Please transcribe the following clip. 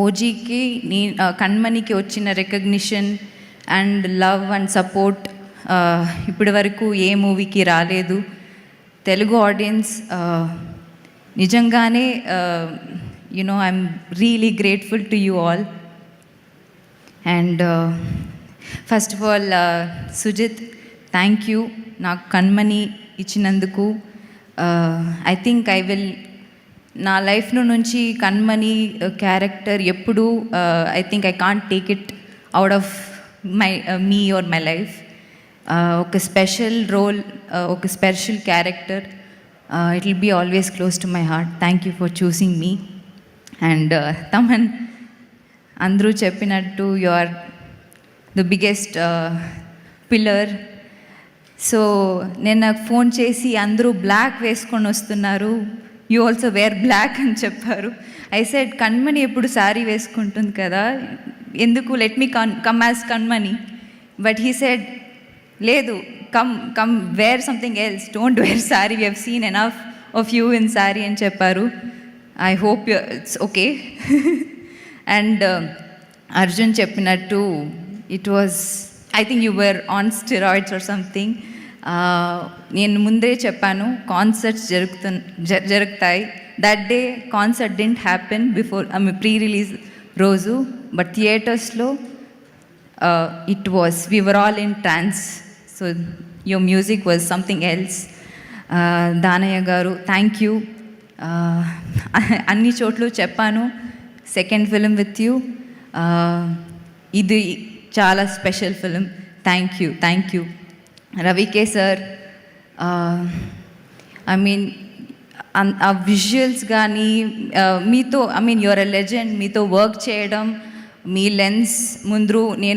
ఓజీకి కణ్మణికి వచ్చిన recognition and love and support ఇప్పటి వరకు ఏ మూవీకి రాలేదు. తెలుగు ఆడియన్స్ నిజంగానే I'm really grateful to you all. And first of all Sujith, thank you నాకు కణ్మణి ఇచ్చినందుకు. ఐ థింక్ నా లైఫ్లో నుంచి కణ్మణి క్యారెక్టర్ ఎప్పుడు I think I can't take it out of me or my life. ఒక స్పెషల్ రోల్, ఒక special character. It will be always close to my heart. Thank you for choosing me. And Thaman, అందరూ చెప్పినట్టు you are the biggest pillar. So నేను నాకు phone చేసి అందరూ black వేసుకొని వస్తున్నారు, యూ ఆల్సో వేర్ బ్లాక్ అని చెప్పారు. ఐ సెడ్ కణ్మణి ఎప్పుడు శారీ వేసుకుంటుంది కదా, ఎందుకు let me come as Kanmani. But he said లేదు, come wear something else, don't wear sari, we have seen enough of you in sari అని చెప్పారు. I hope it's okay. And Arjun చెప్పినట్టు it was, I think you were on steroids or something. నేను ముందే చెప్పాను concerts జరుగుతాయి. That day concert didn't happen before pre release రోజు, but థియేటర్స్లో it was, we were all in trans. So your music was something else. Danayya గారు, thank you. అన్ని చోట్ల చెప్పాను, సెకండ్ ఫిలిం విత్ యూ, ఇది చాలా special film. Thank you, thank you. రవికే sir, I mean ఆ visuals కానీ మీతో, I mean your a legend, మీతో వర్క్ చేయడం, మీ లెన్స్ ముందు నేను